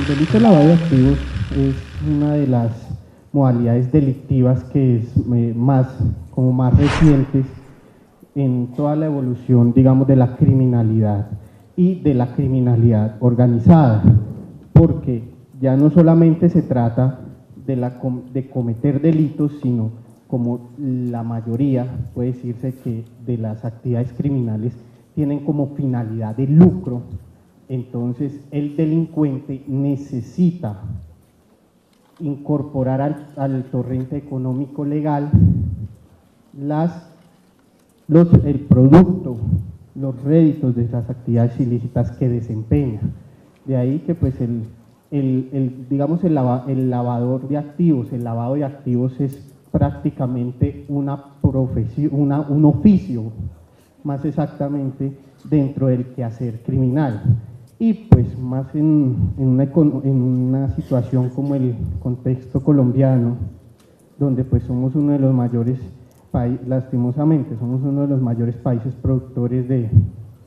El delito de lavado de activos es una de las modalidades delictivas que es más recientes en toda la evolución, digamos, de la criminalidad y de la criminalidad organizada, porque ya no solamente se trata de cometer delitos, sino como la mayoría, puede decirse que de las actividades criminales tienen como finalidad de lucro. Entonces el delincuente necesita incorporar al torrente económico legal el producto, los réditos de esas actividades ilícitas que desempeña. De ahí que pues digamos el lavador de activos, el lavado de activos es prácticamente una profesión, un oficio, más exactamente, dentro del quehacer criminal. Y pues más en una situación como el contexto colombiano, donde pues somos uno de los mayores países, lastimosamente, somos uno de los mayores países productores de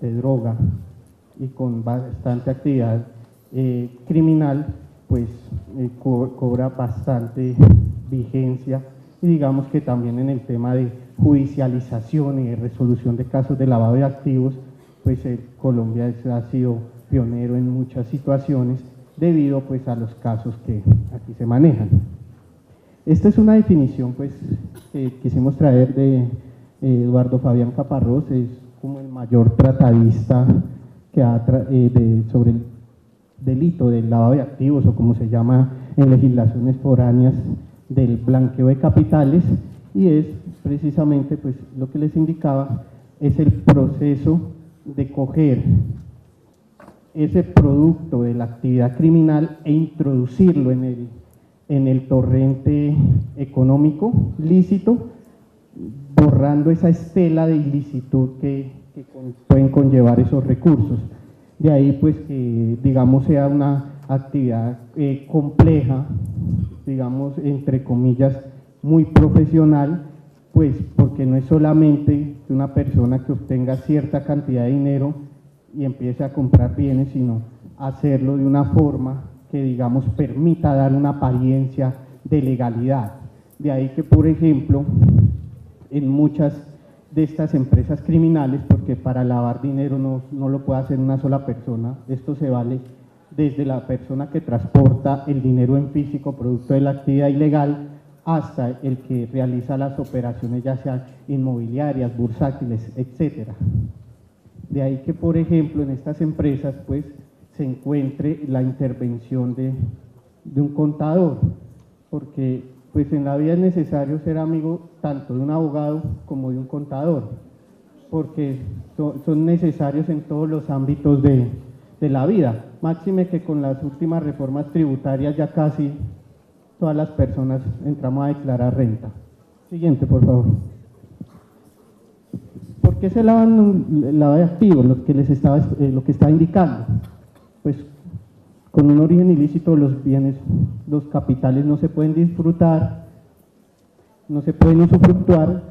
droga y con bastante actividad criminal, pues cobra bastante vigencia, y digamos que también en el tema de judicialización y de resolución de casos de lavado de activos, pues Colombia ha sido pionero en muchas situaciones debido pues a los casos que aquí se manejan. Esta es una definición pues que quisimos traer de Eduardo Fabián Caparrós, es como el mayor tratadista que sobre el delito del lavado de activos, o como se llama en legislaciones foráneas, del blanqueo de capitales, y es precisamente pues lo que les indicaba, es el proceso de coger ese producto de la actividad criminal e introducirlo en el torrente económico lícito, borrando esa estela de ilicitud que pueden conllevar esos recursos. De ahí pues que digamos sea una actividad compleja, digamos entre comillas muy profesional, pues porque no es solamente una persona que obtenga cierta cantidad de dinero y empiece a comprar bienes, sino hacerlo de una forma que digamos permita dar una apariencia de legalidad. De ahí que por ejemplo en muchas de estas empresas criminales, porque para lavar dinero no lo puede hacer una sola persona, esto se vale desde la persona que transporta el dinero en físico producto de la actividad ilegal hasta el que realiza las operaciones ya sean inmobiliarias, bursátiles, etcétera. De ahí que por ejemplo en estas empresas pues se encuentre la intervención de un contador, porque pues en la vida es necesario ser amigo tanto de un abogado como de un contador, porque son necesarios en todos los ámbitos de la vida, máxime que con las últimas reformas tributarias ya casi todas las personas entramos a declarar renta. Siguiente, por favor. ¿Por qué se lavan el lavado de activos? Lo que estaba indicando. Pues con un origen ilícito los bienes, los capitales no se pueden disfrutar, no se pueden usufructuar,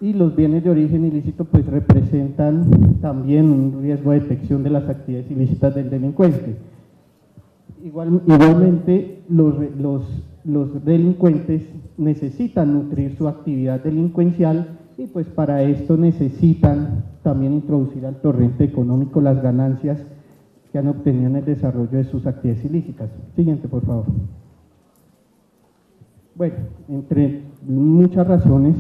y los bienes de origen ilícito pues representan también un riesgo de detección de las actividades ilícitas del delincuente. Igualmente los delincuentes necesitan nutrir su actividad delincuencial, y pues para esto necesitan también introducir al torrente económico las ganancias que han obtenido en el desarrollo de sus actividades ilícitas. Siguiente, por favor. Bueno, entre muchas razones,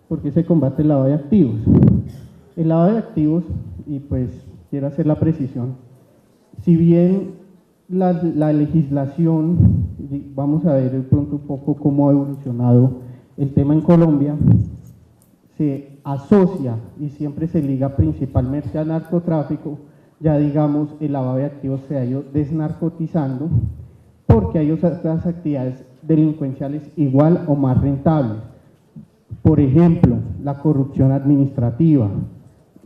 ¿por qué se combate el lavado de activos? El lavado de activos, y pues quiero hacer la precisión, si bien la legislación, vamos a ver de pronto un poco cómo ha evolucionado el tema en Colombia, se asocia y siempre se liga principalmente al narcotráfico, ya digamos el lavado de activos se ha ido desnarcotizando porque hay otras actividades delincuenciales igual o más rentables. Por ejemplo, la corrupción administrativa,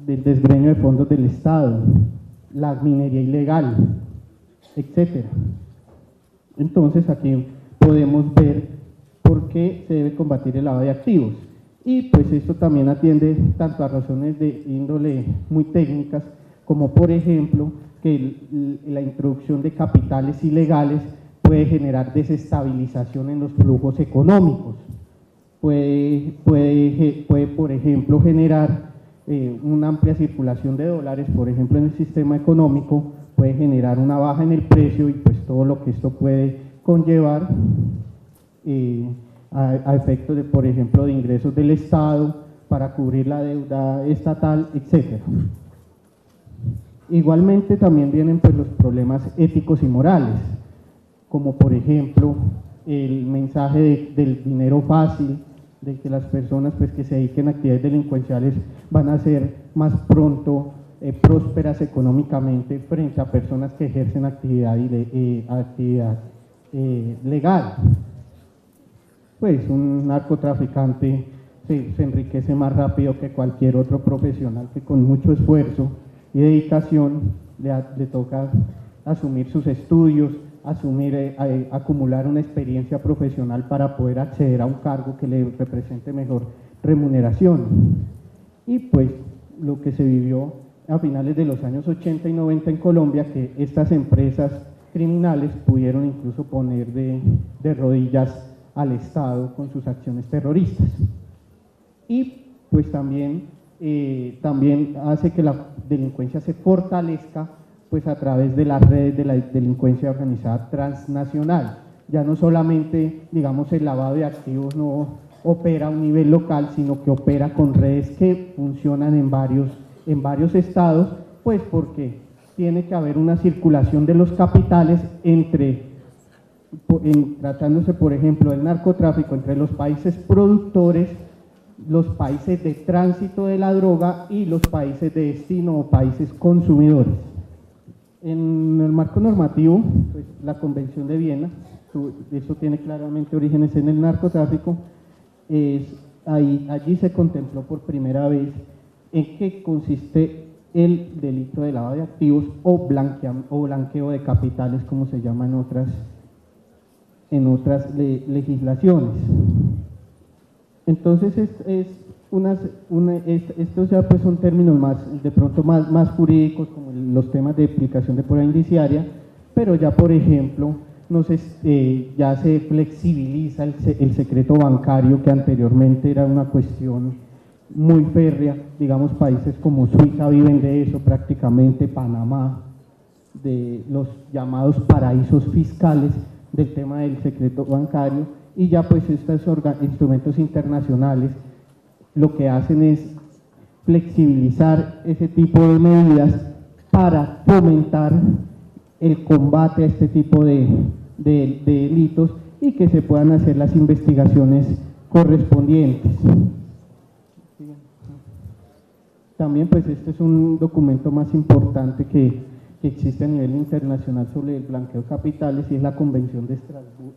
del desgreño de fondos del Estado, la minería ilegal, etc. Entonces aquí podemos ver por qué se debe combatir el lavado de activos. Y pues esto también atiende tanto a razones de índole muy técnicas, como por ejemplo que la introducción de capitales ilegales puede generar desestabilización en los flujos económicos. Puede por ejemplo, generar una amplia circulación de dólares, por ejemplo, en el sistema económico, puede generar una baja en el precio y pues todo lo que esto puede conllevar a efectos de, por ejemplo, de ingresos del Estado para cubrir la deuda estatal, etc. Igualmente también vienen pues los problemas éticos y morales, como por ejemplo el mensaje del dinero fácil, de que las personas pues, que se dediquen a actividades delincuenciales van a ser más pronto prósperas económicamente frente a personas que ejercen actividad legal. Pues un narcotraficante se enriquece más rápido que cualquier otro profesional que con mucho esfuerzo y dedicación le toca asumir sus estudios, acumular una experiencia profesional para poder acceder a un cargo que le represente mejor remuneración. Y pues lo que se vivió a finales de los años 80 y 90 en Colombia, que estas empresas criminales pudieron incluso poner de rodillas al Estado con sus acciones terroristas. Y pues también hace que la delincuencia se fortalezca pues a través de las redes de la delincuencia organizada transnacional. Ya no solamente, digamos, el lavado de activos no opera a un nivel local, sino que opera con redes que funcionan en varios estados, pues porque tiene que haber una circulación de los capitales tratándose, por ejemplo, del narcotráfico entre los países productores, los países de tránsito de la droga y los países de destino o países consumidores. En el marco normativo, pues, la Convención de Viena, eso tiene claramente orígenes en el narcotráfico, allí se contempló por primera vez en qué consiste el delito de lavado de activos o blanqueo de capitales, como se llama en otras legislaciones. Entonces estos ya pues son términos de pronto más jurídicos, como los temas de aplicación de prueba indiciaria, pero ya por ejemplo ya se flexibiliza el secreto bancario, que anteriormente era una cuestión muy férrea. Digamos, países como Suiza viven de eso prácticamente, Panamá, de los llamados paraísos fiscales, del tema del secreto bancario, y ya pues estos instrumentos internacionales lo que hacen es flexibilizar ese tipo de medidas para fomentar el combate a este tipo de delitos y que se puedan hacer las investigaciones correspondientes. También pues este es un documento más importante que existe a nivel internacional sobre el blanqueo de capitales, y es la Convención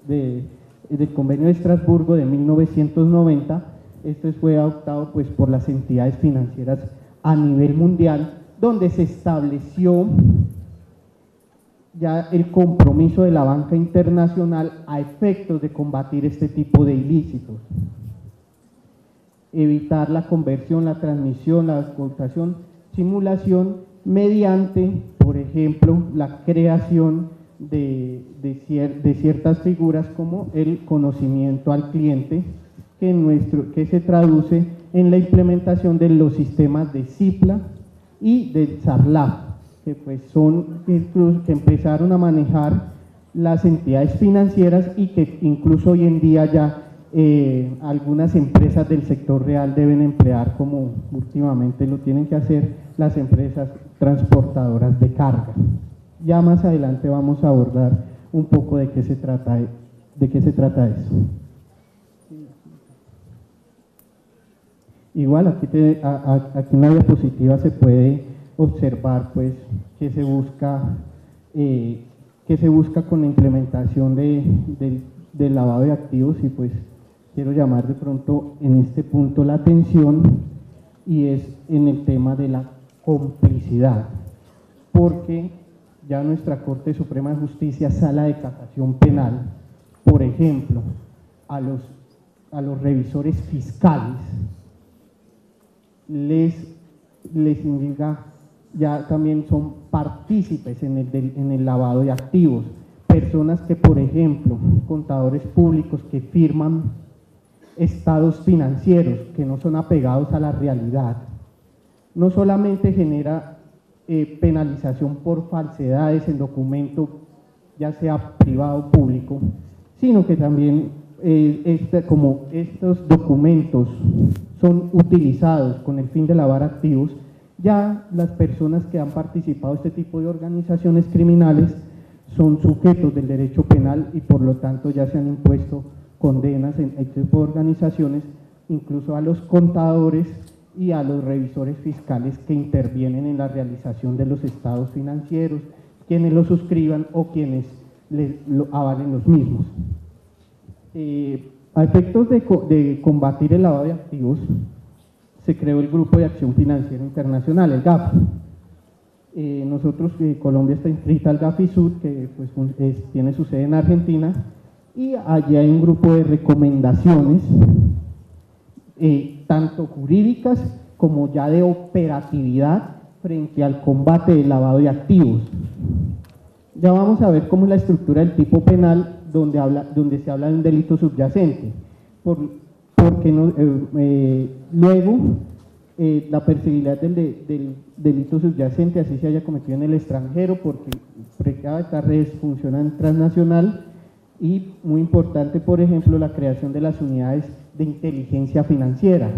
del Convenio de Estrasburgo de 1990. Esto fue adoptado pues por las entidades financieras a nivel mundial, donde se estableció ya el compromiso de la banca internacional a efectos de combatir este tipo de ilícitos. Evitar la conversión, la transmisión, la ocultación, simulación, mediante, por ejemplo, la creación de ciertas figuras como el conocimiento al cliente, que se traduce en la implementación de los sistemas de CIPLA y del SARLAF, que pues que empezaron a manejar las entidades financieras y que incluso hoy en día ya algunas empresas del sector real deben emplear, como últimamente lo tienen que hacer las empresas transportadoras de carga. Ya más adelante vamos a abordar un poco de qué se trata eso. Igual aquí en la diapositiva se puede observar pues qué se busca con la implementación del lavado de activos, y pues quiero llamar de pronto en este punto la atención, y es en el tema de la complicidad, porque ya nuestra Corte Suprema de Justicia, Sala de Casación Penal, por ejemplo, a los revisores fiscales les indica ya también son partícipes en el lavado de activos. Personas que, por ejemplo, contadores públicos que firman estados financieros que no son apegados a la realidad, no solamente genera penalización por falsedades en documento, ya sea privado o público, sino que también como estos documentos son utilizados con el fin de lavar activos, ya las personas que han participado en este tipo de organizaciones criminales son sujetos del derecho penal y por lo tanto ya se han impuesto condenas en este tipo de organizaciones, incluso a los contadores y a los revisores fiscales que intervienen en la realización de los estados financieros, quienes los suscriban o quienes lo avalen los mismos. A efectos de combatir el lavado de activos, se creó el Grupo de Acción Financiera Internacional, el GAFI. Nosotros, Colombia está inscrita al GAFI Sud, que pues, tiene su sede en Argentina, y allí hay un grupo de recomendaciones, tanto jurídicas como ya de operatividad frente al combate del lavado de activos. Ya vamos a ver cómo es la estructura del tipo penal donde se habla de un delito subyacente, porque luego la perseguibilidad del delito subyacente, así se haya cometido en el extranjero, porque estas redes funcionan transnacional, y muy importante, por ejemplo, la creación de las unidades de inteligencia financiera.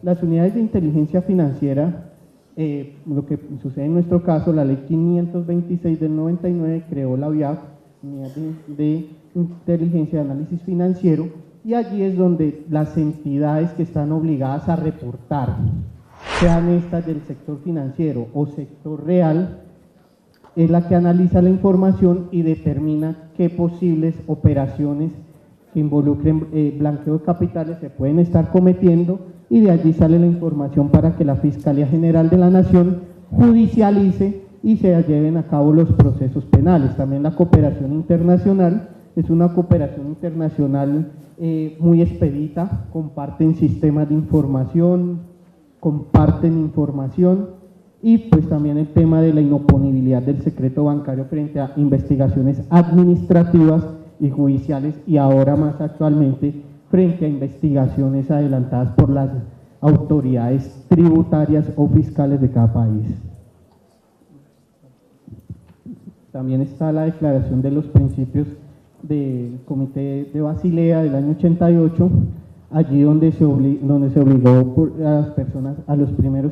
Las unidades de inteligencia financiera, lo que sucede en nuestro caso, la ley 526 del 99 creó la UIAF, Unidad de Inteligencia de Análisis Financiero, y allí es donde las entidades que están obligadas a reportar, sean estas del sector financiero o sector real, es la que analiza la información y determina qué posibles operaciones que involucren blanqueo de capitales se pueden estar cometiendo, y de allí sale la información para que la Fiscalía General de la Nación judicialice y se lleven a cabo los procesos penales. También la cooperación internacional es una cooperación internacional muy expedita, comparten sistemas de información, comparten información, y pues también el tema de la inoponibilidad del secreto bancario frente a investigaciones administrativas y judiciales, y ahora más actualmente frente a investigaciones adelantadas por las autoridades tributarias o fiscales de cada país. También está la declaración de los principios del Comité de Basilea del año 88, allí donde se obligó a las personas, a los primeros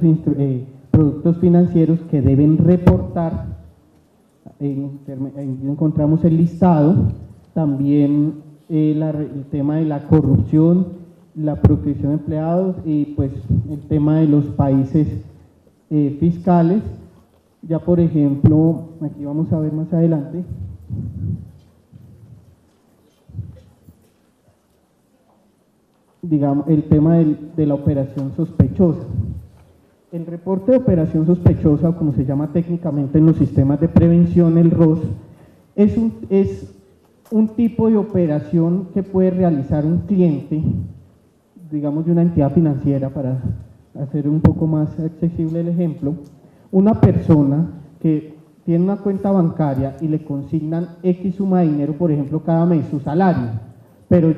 productos financieros que deben reportar, encontramos el listado, también el tema de la corrupción, la protección de empleados y pues el tema de los países fiscales. Ya por ejemplo, aquí vamos a ver más adelante, digamos, el tema de la operación sospechosa. El reporte de operación sospechosa, o como se llama técnicamente en los sistemas de prevención, el ROS, es un tipo de operación que puede realizar un cliente, digamos de una entidad financiera, para hacer un poco más accesible el ejemplo, una persona que tiene una cuenta bancaria y le consignan X suma de dinero, por ejemplo, cada mes, su salario, pero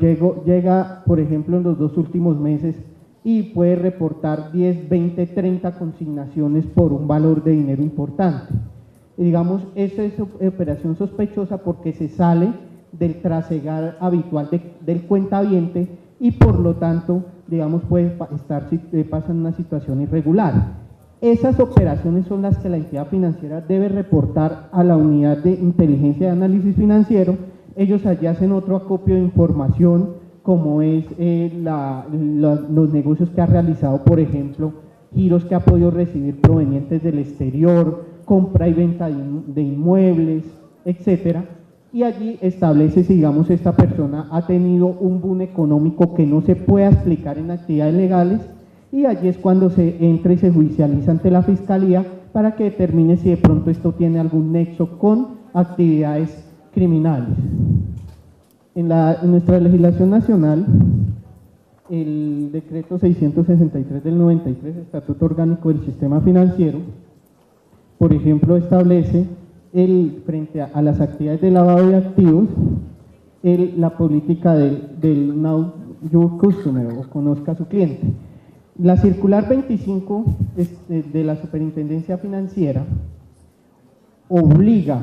llega, por ejemplo, en los 2 últimos meses y puede reportar 10, 20, 30 consignaciones por un valor de dinero importante. Y digamos, esa es operación sospechosa porque se sale del trasegar habitual del cuentaviente y por lo tanto, digamos, puede pasar en una situación irregular. Esas operaciones son las que la entidad financiera debe reportar a la unidad de inteligencia de análisis financiero. Ellos allí hacen otro acopio de información, como es los negocios que ha realizado, por ejemplo, giros que ha podido recibir provenientes del exterior, compra y venta de inmuebles, etcétera, y allí establece si, digamos, esta persona ha tenido un boom económico que no se pueda explicar en actividades legales, y allí es cuando se entra y se judicializa ante la Fiscalía para que determine si de pronto esto tiene algún nexo con actividades criminales. En nuestra legislación nacional, el decreto 663 del 93, Estatuto Orgánico del Sistema Financiero, por ejemplo, establece frente a las actividades de lavado de activos, la política del Know Your Customer, o conozca a su cliente. La circular 25 de la Superintendencia Financiera obliga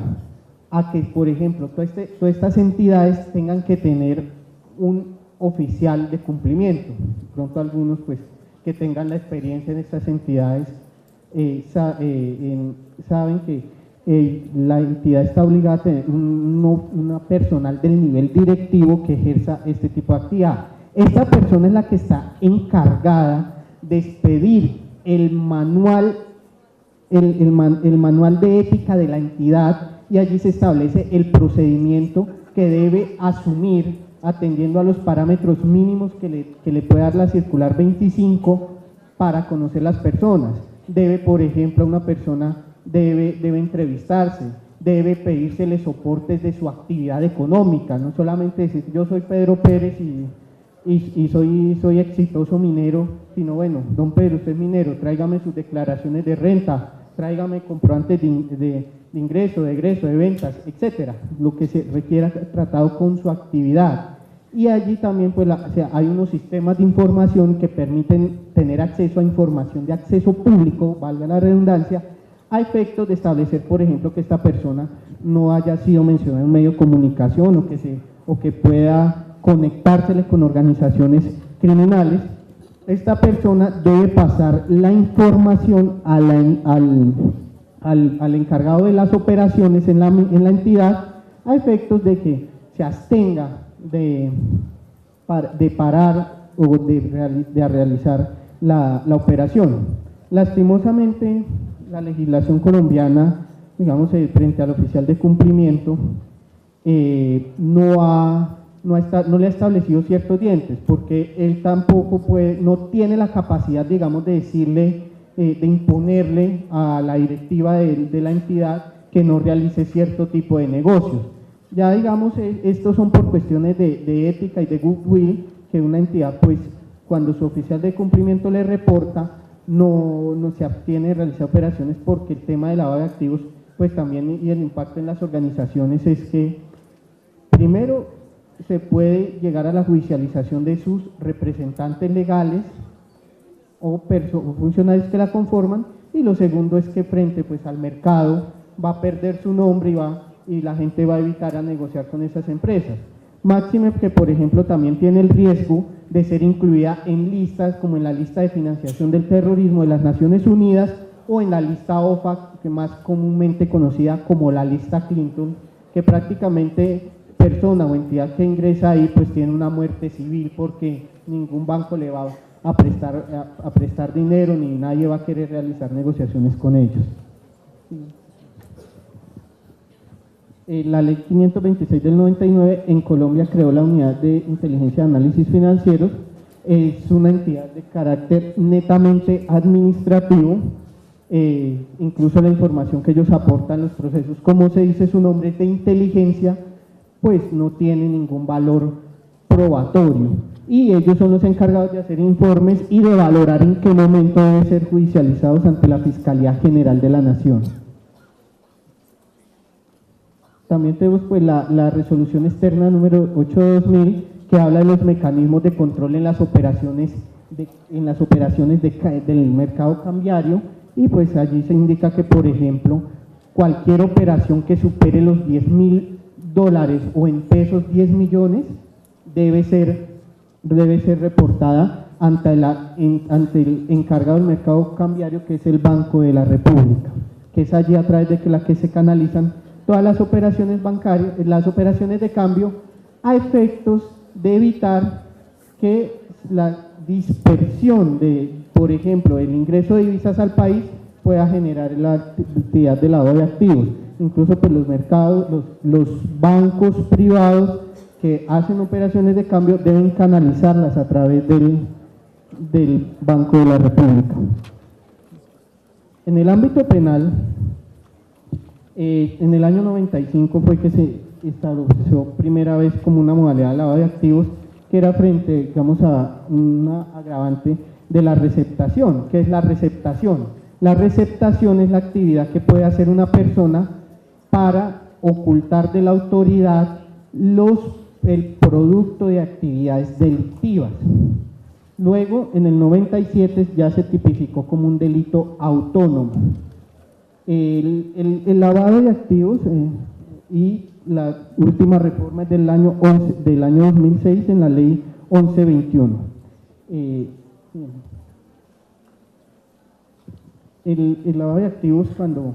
a que, por ejemplo, todas estas entidades tengan que tener un oficial de cumplimiento. Pronto algunos, pues, que tengan la experiencia en estas entidades saben que la entidad está obligada a tener una personal del nivel directivo que ejerza este tipo de actividad. Esta persona es la que está encargada de expedir el manual de ética de la entidad, y allí se establece el procedimiento que debe asumir atendiendo a los parámetros mínimos que le puede dar la circular 25 para conocer las personas. Debe, por ejemplo, una persona debe entrevistarse, debe pedírsele soportes de su actividad económica, no solamente decir yo soy Pedro Pérez y soy exitoso minero, sino bueno, don Pedro, usted es minero, tráigame sus declaraciones de renta, tráigame comprobantes de ingreso, de egreso, de ventas, etcétera, lo que se requiera tratado con su actividad. Y allí también pues hay unos sistemas de información que permiten tener acceso a información de acceso público, valga la redundancia, a efectos de establecer, por ejemplo, que esta persona no haya sido mencionada en un medio de comunicación o que pueda conectársele con organizaciones criminales. Esta persona debe pasar la información al encargado de las operaciones en la entidad a efectos de que se abstenga de parar o de realizar la operación. Lastimosamente, la legislación colombiana, digamos, frente al oficial de cumplimiento, no le ha establecido ciertos dientes, porque él tampoco no tiene la capacidad, digamos, de decirle, de imponerle a la directiva de la entidad que no realice cierto tipo de negocios. Ya, digamos, estos son por cuestiones de ética y de goodwill, que una entidad, pues, cuando su oficial de cumplimiento le reporta, no se abstiene de realizar operaciones, porque el tema de lavado de activos, pues también, y el impacto en las organizaciones es que, primero, se puede llegar a la judicialización de sus representantes legales o funcionarios que la conforman, y lo segundo es que frente, pues, al mercado va a perder su nombre y la gente va a evitar a negociar con esas empresas. Máxime que, por ejemplo, también tiene el riesgo de ser incluida en listas como en la lista de financiación del terrorismo de las Naciones Unidas o en la lista OFAC, que más comúnmente conocida como la lista Clinton, que prácticamente persona o entidad que ingresa ahí pues tiene una muerte civil, porque ningún banco le va a prestar dinero, ni nadie va a querer realizar negociaciones con ellos. La ley 526 del 99 en Colombia creó la unidad de inteligencia de análisis financieros. Es una entidad de carácter netamente administrativo, incluso la información que ellos aportan en los procesos, como se dice su nombre, es de inteligencia, pues no tiene ningún valor probatorio, y ellos son los encargados de hacer informes y de valorar en qué momento deben ser judicializados ante la Fiscalía General de la Nación. También tenemos pues la resolución externa número 8/2000, que habla de los mecanismos de control en las operaciones del mercado cambiario, y pues allí se indica que, por ejemplo, cualquier operación que supere los $10.000 o en pesos 10 millones debe ser reportada ante el encargado del mercado cambiario, que es el Banco de la República, que es allí a través de la que se canalizan todas las operaciones bancarias, las operaciones de cambio, a efectos de evitar que la dispersión de, por ejemplo, el ingreso de divisas al país pueda generar la actividad de lavado de activos. Incluso pues los mercados, los bancos privados que hacen operaciones de cambio deben canalizarlas a través del Banco de la República. En el ámbito penal, en el año 95 fue que se estableció primera vez como una modalidad de lavado de activos, que era frente, digamos, a una agravante de la receptación. ¿Qué es la receptación? La receptación es la actividad que puede hacer una persona para ocultar de la autoridad el producto de actividades delictivas. Luego, en el 97 ya se tipificó como un delito autónomo. El lavado de activos y la última reforma es del año 2006 en la ley 1121. El lavado de activos, cuando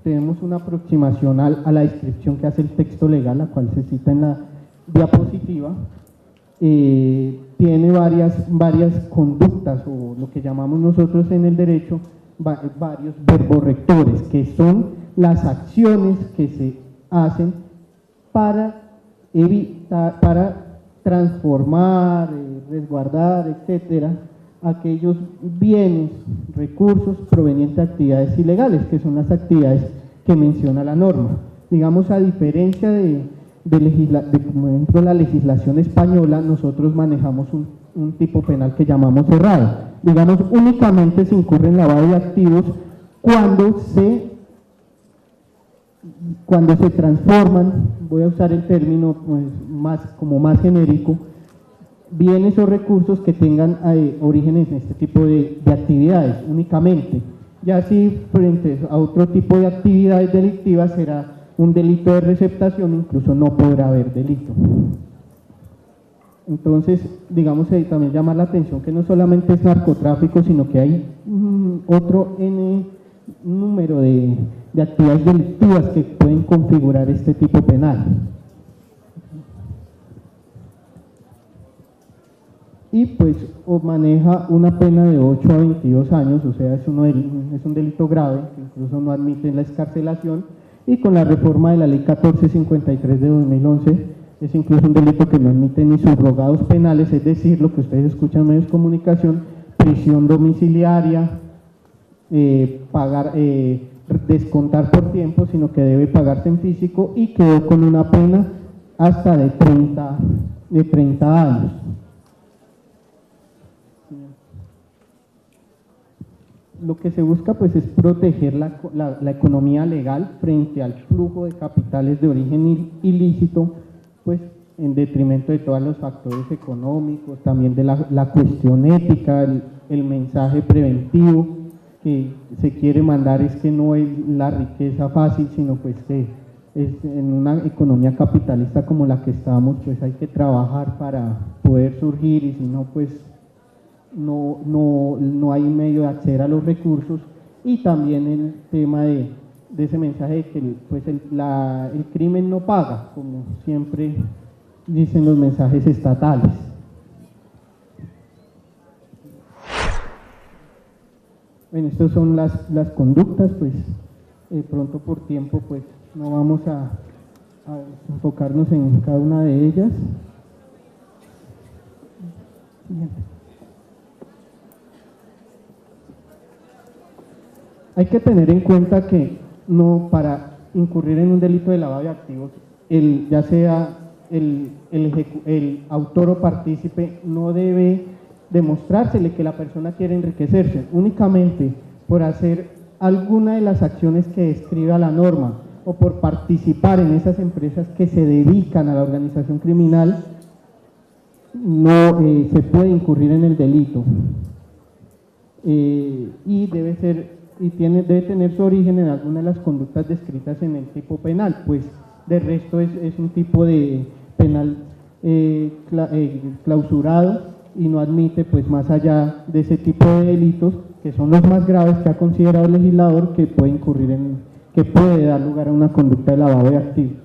tenemos una aproximación a la descripción que hace el texto legal, la cual se cita en la diapositiva, tiene varias conductas, o lo que llamamos nosotros en el derecho, varios verborrectores, que son las acciones que se hacen para evitar, para transformar, resguardar, etcétera, aquellos bienes, recursos provenientes de actividades ilegales, que son las actividades que menciona la norma. Digamos, a diferencia de por ejemplo, la legislación española, nosotros manejamos un tipo penal que llamamos cerrado. Digamos, únicamente se incurre en lavado de activos cuando se transforman, voy a usar el término pues, más genérico, bienes o recursos que tengan orígenes en este tipo de actividades únicamente. Ya si frente a otro tipo de actividades delictivas será un delito de receptación, incluso no podrá haber delito. Entonces, digamos, también llama la atención que no solamente es narcotráfico, sino que hay otro número de actividades delictivas que pueden configurar este tipo penal. Y pues maneja una pena de 8 a 22 años, o sea, es un delito grave, que incluso no admite la excarcelación, y con la reforma de la ley 1453 de 2011, es incluso un delito que no admite ni subrogados penales, es decir, lo que ustedes escuchan en medios de comunicación, prisión domiciliaria, descontar por tiempo, sino que debe pagarse en físico, y quedó con una pena hasta de 30 años. Lo que se busca pues es proteger la economía legal frente al flujo de capitales de origen ilícito, pues en detrimento de todos los factores económicos, también de la cuestión ética, el mensaje preventivo que se quiere mandar es que no es la riqueza fácil, sino pues que es en una economía capitalista como la que estamos, pues hay que trabajar para poder surgir, y si no pues no hay medio de acceder a los recursos. Y también el tema de ese mensaje de que pues el crimen no paga, como siempre dicen los mensajes estatales. Bueno, estas son las conductas, pues pronto por tiempo pues no vamos a enfocarnos en cada una de ellas. Bien. Hay que tener en cuenta que para incurrir en un delito de lavado de activos, ya sea el autor o partícipe, no debe demostrársele que la persona quiere enriquecerse, únicamente por hacer alguna de las acciones que describe la norma o por participar en esas empresas que se dedican a la organización criminal, no se puede incurrir en el delito. Y debe tener su origen en alguna de las conductas descritas en el tipo penal, pues de resto es un tipo de penal clausurado y no admite pues más allá de ese tipo de delitos, que son los más graves que ha considerado el legislador, que puede dar lugar a una conducta de lavado de activos.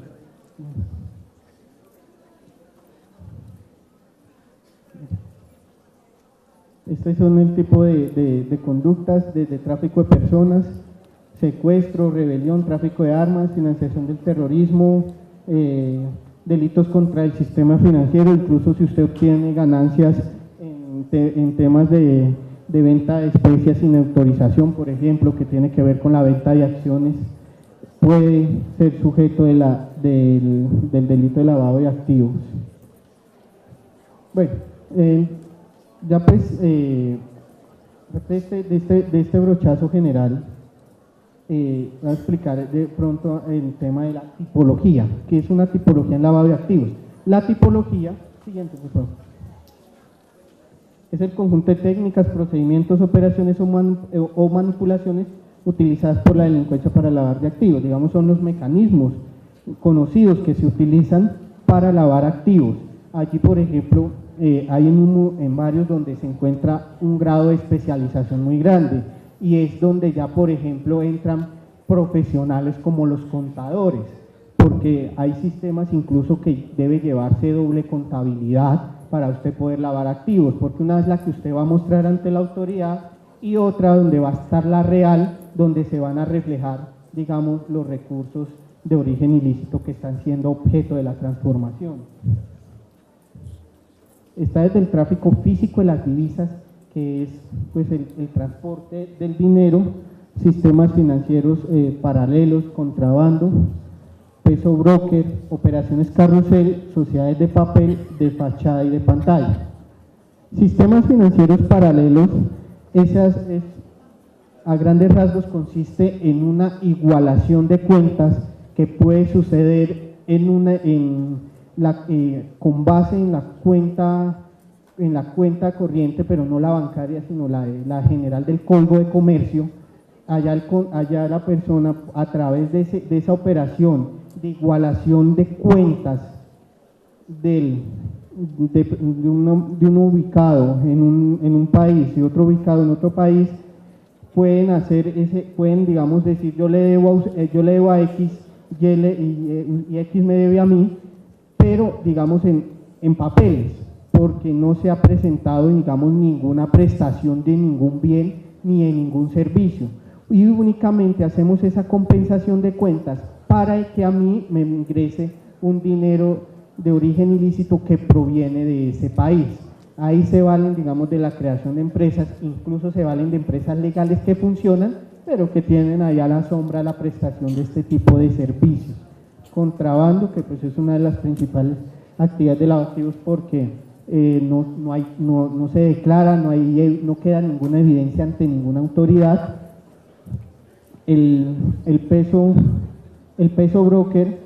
Estos son el tipo de conductas, desde tráfico de personas, secuestro, rebelión, tráfico de armas, financiación del terrorismo, delitos contra el sistema financiero, incluso si usted obtiene ganancias en temas de venta de especias sin autorización, por ejemplo, que tiene que ver con la venta de acciones, puede ser sujeto del delito de lavado de activos. Bueno, ya pues de este brochazo general, voy a explicar de pronto el tema de la tipología, que es una tipología en lavado de activos. La tipología, siguiente por favor, es el conjunto de técnicas, procedimientos, operaciones o manipulaciones utilizadas por la delincuencia para lavar de activos. Digamos, son los mecanismos conocidos que se utilizan para lavar activos. Allí, por ejemplo, hay en varios donde se encuentra un grado de especialización muy grande, y es donde ya, por ejemplo, entran profesionales como los contadores, porque hay sistemas incluso que debe llevarse doble contabilidad para usted poder lavar activos, porque una es la que usted va a mostrar ante la autoridad y otra donde va a estar la real, donde se van a reflejar, digamos, los recursos de origen ilícito que están siendo objeto de la transformación. Está desde el tráfico físico de las divisas, que es pues el transporte del dinero, sistemas financieros paralelos, contrabando, peso broker, operaciones carrusel, sociedades de papel, de fachada y de pantalla. Sistemas financieros paralelos, a grandes rasgos consiste en una igualación de cuentas que puede suceder con base en la cuenta corriente, pero no la bancaria, sino la general del Código de Comercio. Allá la persona, a través de esa operación de igualación de cuentas de uno ubicado en un país y otro ubicado en otro país, pueden digamos decir, yo le debo a X y X me debe a mí, pero digamos en papeles, porque no se ha presentado, digamos, ninguna prestación de ningún bien ni de ningún servicio, y únicamente hacemos esa compensación de cuentas para que a mí me ingrese un dinero de origen ilícito que proviene de ese país. Ahí se valen, digamos, de la creación de empresas, incluso se valen de empresas legales que funcionan, pero que tienen ahí a la sombra la prestación de este tipo de servicios. Contrabando, que pues es una de las principales actividades de lavado de activos, porque no se declara, no queda ninguna evidencia ante ninguna autoridad. El peso broker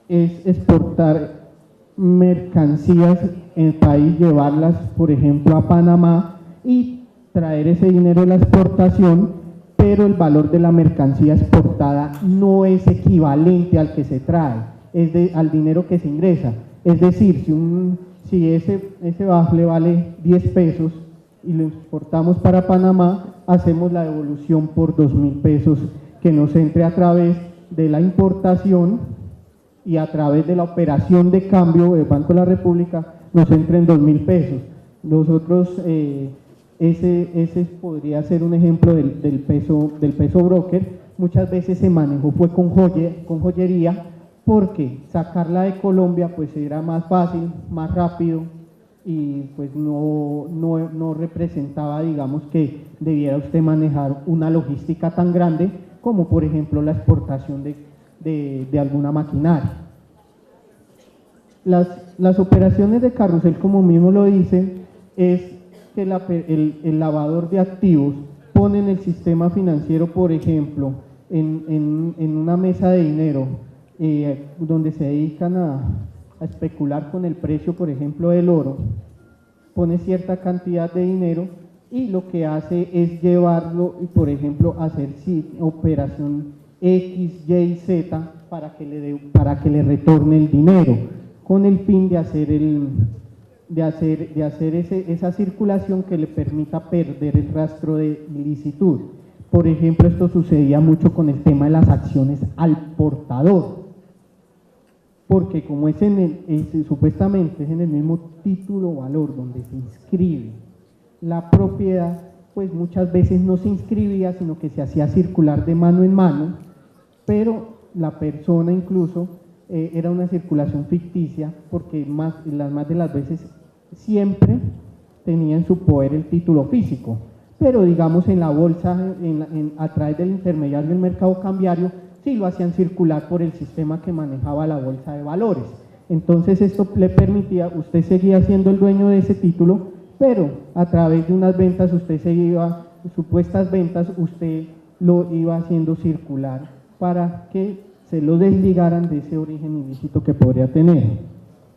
es exportar mercancías en el país, llevarlas, por ejemplo, a Panamá y traer ese dinero de la exportación, pero el valor de la mercancía exportada no es equivalente al que se trae, al dinero que se ingresa. Es decir, si ese bafle vale 10 pesos y lo exportamos para Panamá, hacemos la devolución por 2.000 pesos que nos entre a través de la importación, y a través de la operación de cambio del Banco de la República nos entren 2.000 pesos. Nosotros, ese podría ser un ejemplo del peso broker. Muchas veces se manejó fue con joyería, porque sacarla de Colombia pues era más fácil, más rápido, y pues no representaba, digamos, que debiera usted manejar una logística tan grande como, por ejemplo, la exportación de alguna maquinaria. Las operaciones de carrusel, como mismo lo dice, es que el lavador de activos pone en el sistema financiero, por ejemplo, en una mesa de dinero, donde se dedican a especular con el precio, por ejemplo, del oro, pone cierta cantidad de dinero y lo que hace es llevarlo, por ejemplo, hacer operación X, Y, Z para que le retorne el dinero, con el fin de hacer esa circulación que le permita perder el rastro de ilicitud. Por ejemplo, esto sucedía mucho con el tema de las acciones al portador, porque como supuestamente es en el mismo título o valor donde se inscribe la propiedad, pues muchas veces no se inscribía, sino que se hacía circular de mano en mano, pero la persona incluso era una circulación ficticia, porque las más de las veces siempre tenía en su poder el título físico, pero digamos en la bolsa, a través del intermediario del mercado cambiario, sí lo hacían circular por el sistema que manejaba la bolsa de valores. Entonces esto le permitía, usted seguía siendo el dueño de ese título, pero a través de unas ventas usted se iba, supuestas ventas, usted lo iba haciendo circular para que se lo desligaran de ese origen ilícito que podría tener.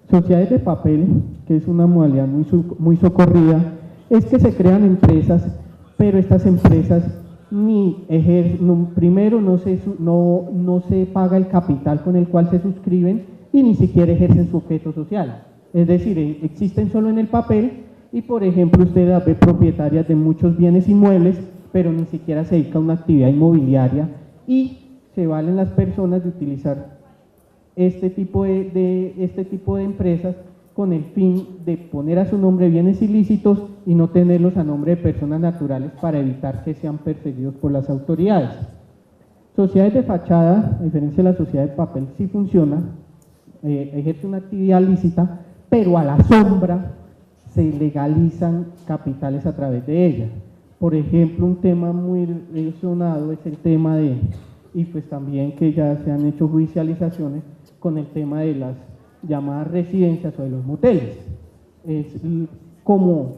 Sociedades de papel, que es una modalidad muy socorrida, es que se crean empresas, pero estas empresas primero no se paga el capital con el cual se suscriben y ni siquiera ejercen su objeto social. Es decir, existen solo en el papel y, por ejemplo, usted las ve propietarias de muchos bienes inmuebles, pero ni siquiera se dedica a una actividad inmobiliaria y se valen las personas de utilizar este tipo de empresas con el fin de poner a su nombre bienes ilícitos y no tenerlos a nombre de personas naturales para evitar que sean perseguidos por las autoridades. Sociedades de fachada, a diferencia de la sociedad de papel, sí funciona, ejerce una actividad lícita, pero a la sombra se legalizan capitales a través de ella. Por ejemplo, un tema muy sonado es el tema y pues también que ya se han hecho judicializaciones con el tema de las llamadas residencias o de los moteles. Es como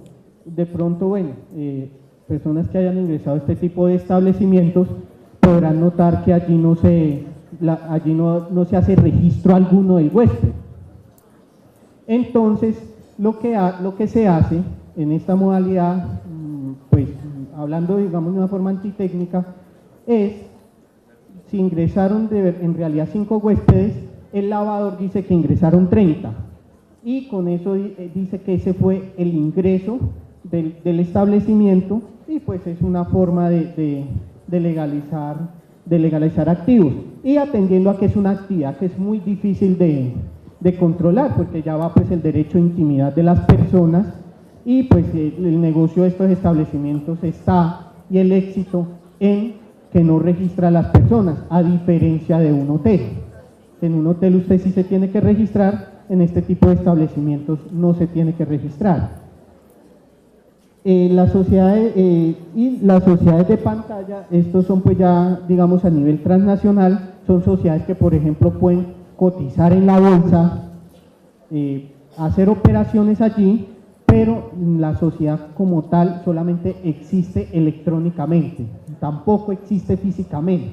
de pronto, bueno, personas que hayan ingresado a este tipo de establecimientos podrán notar que allí no se hace registro alguno del huésped. Entonces, lo que se hace en esta modalidad, pues hablando digamos de una forma antitécnica, es si ingresaron en realidad 5 huéspedes, el lavador dice que ingresaron 30 y con eso dice que ese fue el ingreso del establecimiento y pues es una forma de legalizar activos y atendiendo a que es una actividad que es muy difícil de controlar porque ya va pues el derecho a intimidad de las personas y pues el negocio de estos establecimientos está y el éxito en que no registra a las personas, a diferencia de un hotel. En un hotel usted sí se tiene que registrar, en este tipo de establecimientos no se tiene que registrar. Las sociedades de pantalla, estos son pues ya digamos a nivel transnacional, son sociedades que por ejemplo pueden cotizar en la bolsa, hacer operaciones allí, pero la sociedad como tal solamente existe electrónicamente, tampoco existe físicamente.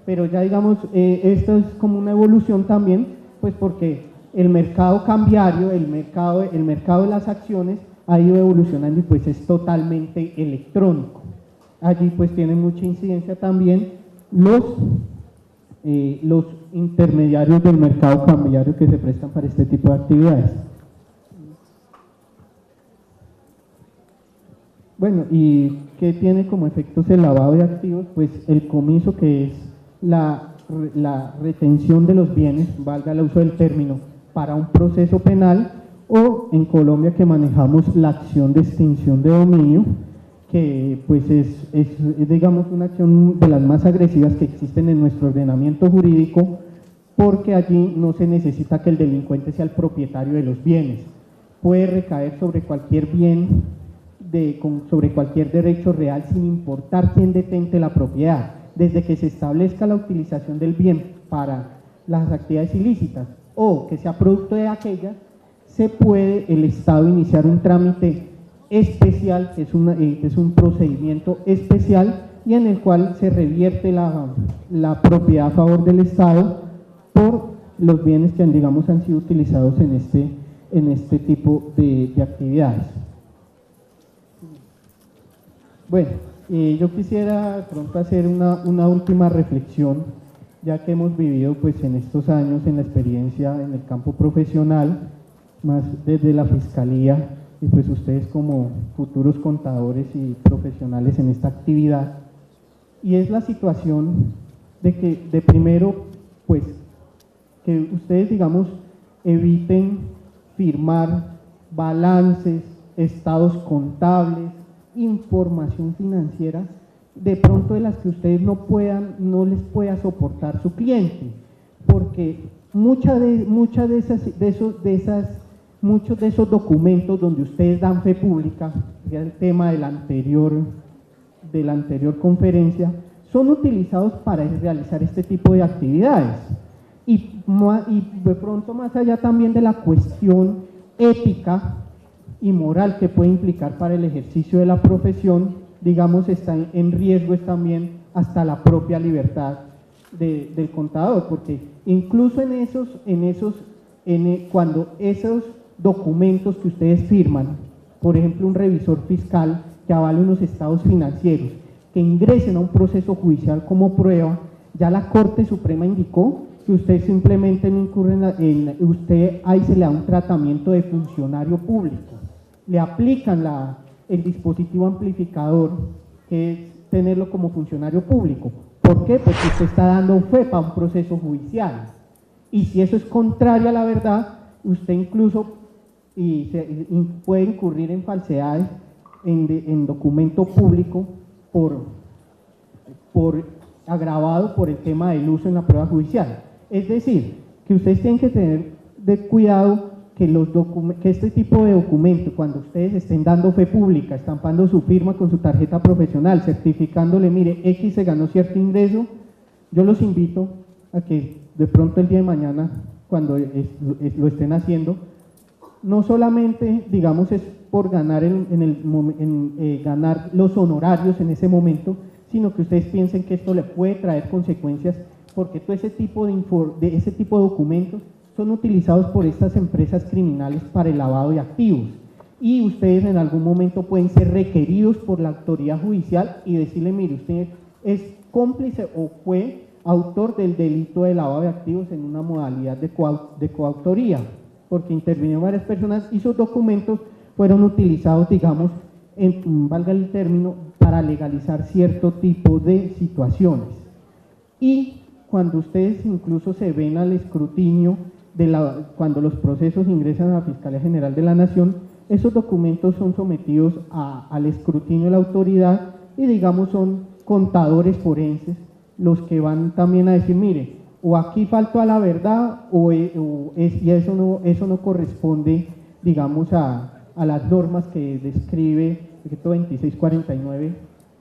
Pero ya digamos, esto es como una evolución también, pues porque el mercado cambiario, el mercado de las acciones ha ido evolucionando y pues es totalmente electrónico. Allí pues tienen mucha incidencia también los intermediarios del mercado cambiario que se prestan para este tipo de actividades. Bueno, ¿y qué tiene como efectos el lavado de activos? Pues el comiso, que es la retención de los bienes, valga el uso del término, para un proceso penal, o en Colombia que manejamos la acción de extinción de dominio, que pues es digamos una acción de las más agresivas que existen en nuestro ordenamiento jurídico, porque allí no se necesita que el delincuente sea el propietario de los bienes, puede recaer sobre cualquier bien, sobre cualquier derecho real sin importar quién detente la propiedad, desde que se establezca la utilización del bien para las actividades ilícitas o que sea producto de aquellas, se puede el Estado iniciar un trámite especial, que es un procedimiento especial y en el cual se revierte la propiedad a favor del Estado por los bienes que digamos han sido utilizados en este tipo de actividades. Bueno, yo quisiera de pronto hacer una última reflexión, ya que hemos vivido pues en estos años en la experiencia en el campo profesional, más desde la Fiscalía, y pues ustedes como futuros contadores y profesionales en esta actividad, y es la situación de que de primero pues que ustedes digamos eviten firmar balances, estados contables, información financiera de pronto de las que ustedes no les pueda soportar su cliente, porque muchos de esos documentos donde ustedes dan fe pública, que es el tema de la anterior conferencia, son utilizados para realizar este tipo de actividades y de pronto más allá también de la cuestión ética, y moral que puede implicar para el ejercicio de la profesión, digamos, está en riesgo es también hasta la propia libertad del contador, porque incluso cuando esos documentos que ustedes firman, por ejemplo, un revisor fiscal que avale unos estados financieros, que ingresen a un proceso judicial como prueba, ya la Corte Suprema indicó que usted simplemente no incurre usted ahí se le da un tratamiento de funcionario público, le aplican el dispositivo amplificador, que es tenerlo como funcionario público. ¿Por qué? Porque usted está dando fe para un proceso judicial, y si eso es contrario a la verdad, usted incluso puede incurrir en falsedades en documento público agravado por el tema del uso en la prueba judicial. Es decir, que ustedes tienen que tener de cuidado que este tipo de documento, cuando ustedes estén dando fe pública, estampando su firma con su tarjeta profesional, certificándole, mire, X se ganó cierto ingreso, yo los invito a que de pronto el día de mañana, cuando lo estén haciendo, no solamente, digamos, es por ganar, ganar los honorarios en ese momento, sino que ustedes piensen que esto le puede traer consecuencias, porque todo ese tipo de documentos son utilizados por estas empresas criminales para el lavado de activos, y ustedes en algún momento pueden ser requeridos por la autoridad judicial y decirle, mire, usted es cómplice o fue autor del delito de lavado de activos en una modalidad de coautoría, porque intervinieron varias personas y sus documentos fueron utilizados, digamos, valga el término, para legalizar cierto tipo de situaciones. Y cuando ustedes incluso se ven al escrutinio, cuando los procesos ingresan a la Fiscalía General de la Nación, esos documentos son sometidos al escrutinio de la autoridad y, digamos, son contadores forenses los que van también a decir, mire, o aquí faltó a la verdad y eso no corresponde, digamos, a las normas que describe el decreto 2649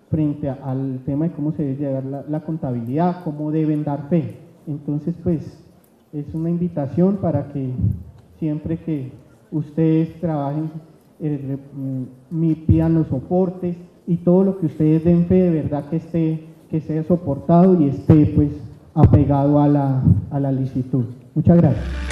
frente al tema de cómo se debe llevar la contabilidad, cómo deben dar fe. Entonces, pues, es una invitación para que siempre que ustedes trabajen, pidan los soportes y todo lo que ustedes den fe, de verdad que sea soportado y esté, pues, apegado a la licitud. Muchas gracias.